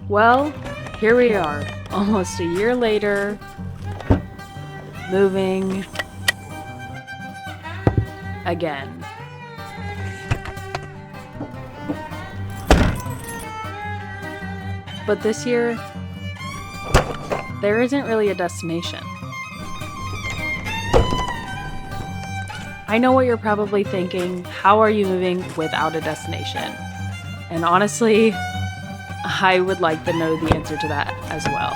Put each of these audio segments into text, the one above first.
Well, here we are, almost a year later, moving again. But this year, there isn't really a destination. I know what you're probably thinking. How are you moving without a destination? And honestly, I would like to know the answer to that as well.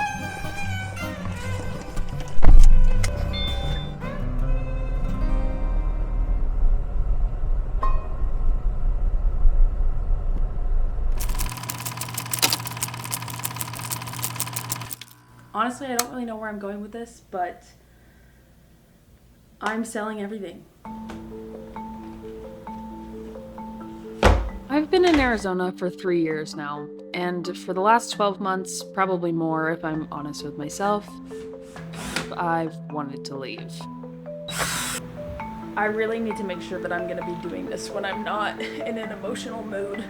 Honestly, I don't really know where I'm going with this, but I'm selling everything. I've been in Arizona for 3 years now, and for the last 12 months, probably more if I'm honest with myself, I've wanted to leave. I really need to make sure that I'm going to be doing this when I'm not in an emotional mood,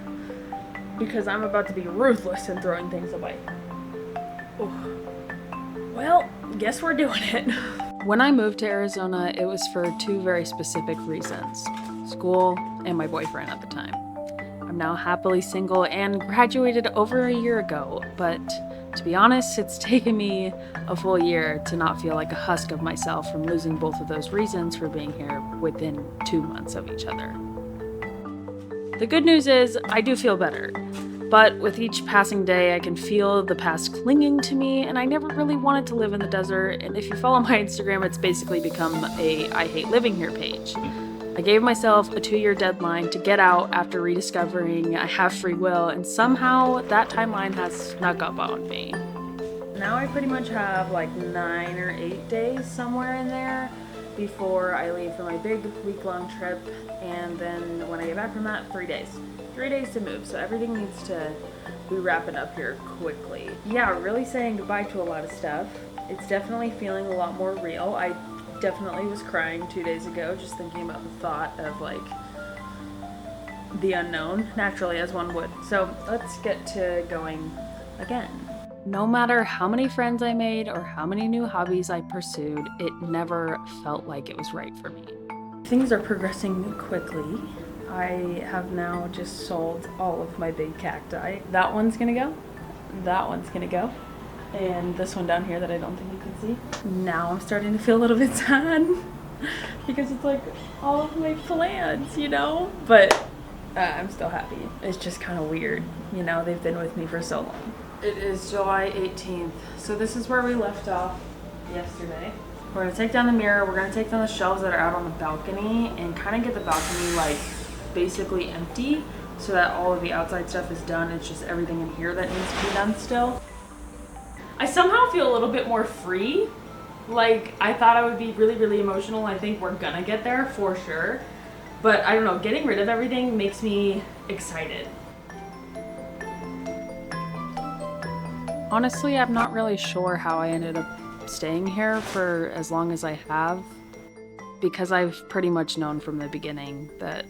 because I'm about to be ruthless in throwing things away. Ooh. Well, guess we're doing it. When I moved to Arizona, it was for two very specific reasons: school and my boyfriend at the time. I'm now happily single and graduated over a year ago, but to be honest, it's taken me a full year to not feel like a husk of myself from losing both of those reasons for being here within 2 months of each other. The good news is I do feel better, but with each passing day, I can feel the past clinging to me, and I never really wanted to live in the desert, and if you follow my Instagram, it's basically become a I hate living here page. I gave myself a 2-year deadline to get out after rediscovering I have free will, and somehow that timeline has snuck up on me. Now I pretty much have like 9 or 8 days somewhere in there before I leave for my big week-long trip, and then when I get back from that, 3 days. 3 days to move, so everything needs to be wrapping up here quickly. Yeah, really saying goodbye to a lot of stuff. It's definitely feeling a lot more real. I definitely was crying 2 days ago just thinking about the thought of like the unknown, naturally, as one would. So let's get to going again. No matter how many friends I made or how many new hobbies I pursued, it never felt like it was right for me. Things are progressing quickly. I have now just sold all of my big cacti. That one's gonna go. That one's gonna go. And this one down here that I don't think you can see. Now I'm starting to feel a little bit sad because it's like all of my plants, you know? But I'm still happy. It's just kind of weird, you know? They've been with me for so long. It is July 18th. So this is where we left off yesterday. We're gonna take down the mirror. We're gonna take down the shelves that are out on the balcony and kind of get the balcony like basically empty so that all of the outside stuff is done. It's just everything in here that needs to be done still. I somehow feel a little bit more free. Like, I thought I would be really, really emotional. I think we're gonna get there for sure. But I don't know, getting rid of everything makes me excited. Honestly, I'm not really sure how I ended up staying here for as long as I have, because I've pretty much known from the beginning that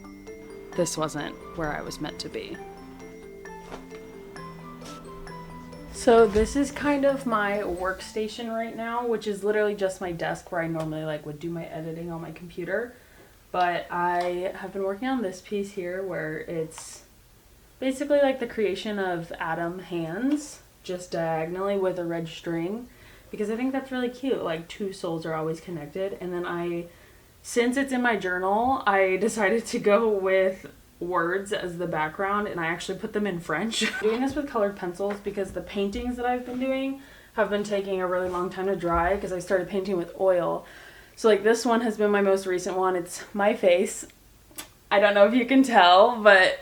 this wasn't where I was meant to be. So this is kind of my workstation right now, which is literally just my desk where I normally like would do my editing on my computer. But I have been working on this piece here where it's basically like the creation of atom hands just diagonally with a red string, because I think that's really cute. Like, two souls are always connected. And then since it's in my journal, I decided to go with words as the background, and I actually put them in French. I'm doing this with colored pencils because the paintings that I've been doing have been taking a really long time to dry because I started painting with oil. So like this one has been my most recent one. It's my face. I don't know if you can tell, but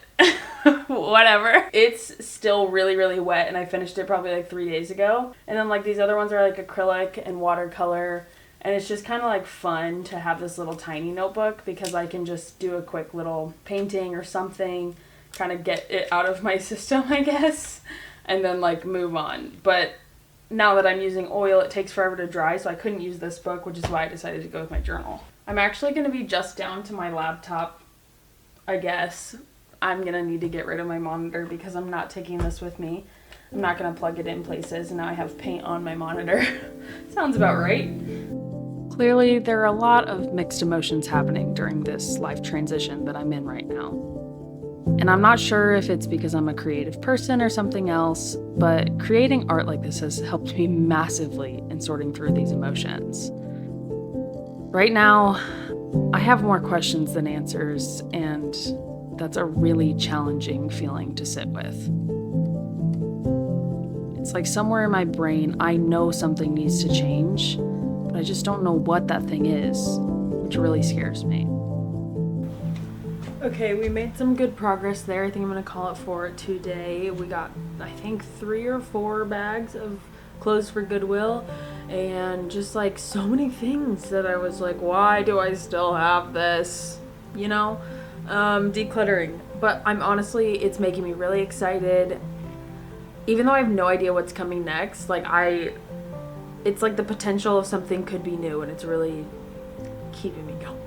whatever. It's still really, really wet, and I finished it probably like 3 days ago. And then like these other ones are like acrylic and watercolor. And it's just kind of like fun to have this little tiny notebook because I can just do a quick little painting or something, kind of get it out of my system, I guess, and then like move on. But now that I'm using oil, it takes forever to dry, so I couldn't use this book, which is why I decided to go with my journal. I'm actually going to be just down to my laptop, I guess. I'm going to need to get rid of my monitor because I'm not taking this with me. I'm not gonna plug it in places, and now I have paint on my monitor. Sounds about right. Clearly, there are a lot of mixed emotions happening during this life transition that I'm in right now. And I'm not sure if it's because I'm a creative person or something else, but creating art like this has helped me massively in sorting through these emotions. Right now, I have more questions than answers, and that's a really challenging feeling to sit with. It's like somewhere in my brain, I know something needs to change, but I just don't know what that thing is, which really scares me. Okay, we made some good progress there. I think I'm gonna call it for today. We got, I think, 3 or 4 bags of clothes for Goodwill, and just like so many things that I was like, why do I still have this? You know? Decluttering. But it's making me really excited. Even though I have no idea what's coming next, it's like the potential of something could be new, and it's really keeping me going.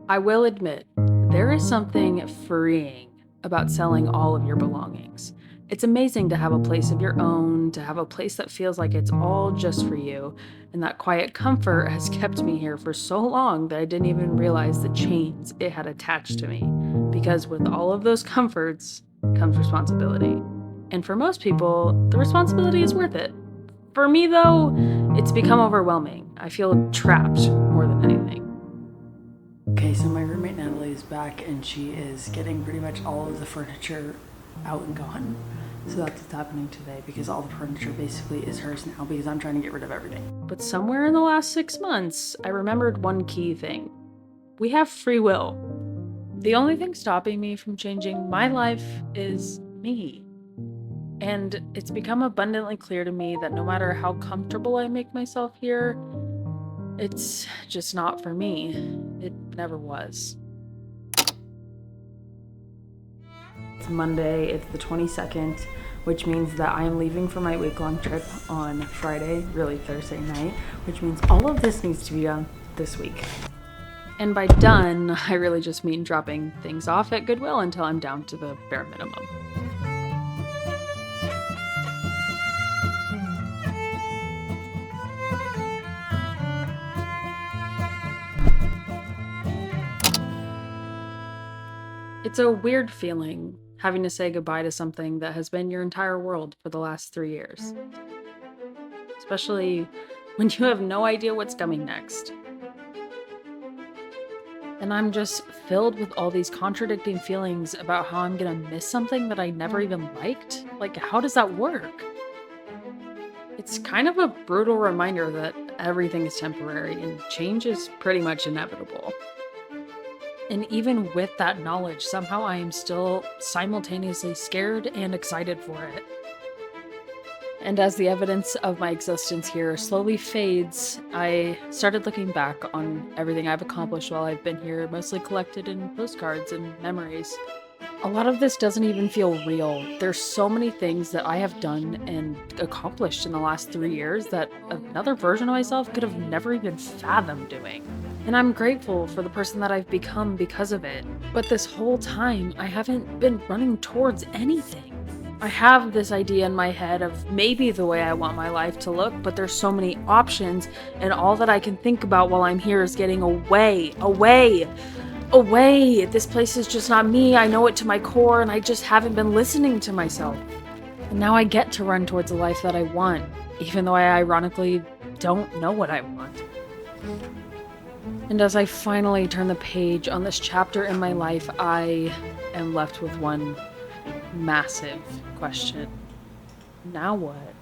I will admit, there is something freeing about selling all of your belongings. It's amazing to have a place of your own, to have a place that feels like it's all just for you, and that quiet comfort has kept me here for so long that I didn't even realize the chains it had attached to me. Because with all of those comforts comes responsibility. And for most people, the responsibility is worth it. For me, though, it's become overwhelming. I feel trapped more than anything. Okay, so my roommate Natalie is back, and she is getting pretty much all of the furniture out and gone. So that's what's happening today, because all the furniture basically is hers now, because I'm trying to get rid of everything. But somewhere in the last 6 months, I remembered one key thing. We have free will. The only thing stopping me from changing my life is me. And it's become abundantly clear to me that no matter how comfortable I make myself here, it's just not for me. It never was. It's Monday, it's the 22nd, which means that I am leaving for my week-long trip on Friday, really Thursday night, which means all of this needs to be done this week. And by done, I really just mean dropping things off at Goodwill until I'm down to the bare minimum. It's a weird feeling, having to say goodbye to something that has been your entire world for the last 3 years. Especially when you have no idea what's coming next. And I'm just filled with all these contradicting feelings about how I'm gonna miss something that I never even liked. Like, how does that work? It's kind of a brutal reminder that everything is temporary and change is pretty much inevitable. And even with that knowledge, somehow I am still simultaneously scared and excited for it. And as the evidence of my existence here slowly fades, I started looking back on everything I've accomplished while I've been here, mostly collected in postcards and memories. A lot of this doesn't even feel real. There's so many things that I have done and accomplished in the last 3 years that another version of myself could have never even fathomed doing. And I'm grateful for the person that I've become because of it. But this whole time, I haven't been running towards anything. I have this idea in my head of maybe the way I want my life to look, but there's so many options, and all that I can think about while I'm here is getting away. This place is just not me. I know it to my core, and I just haven't been listening to myself. And now I get to run towards the life that I want, even though I ironically don't know what I want. And as I finally turn the page on this chapter in my life, I am left with one massive question. Now what?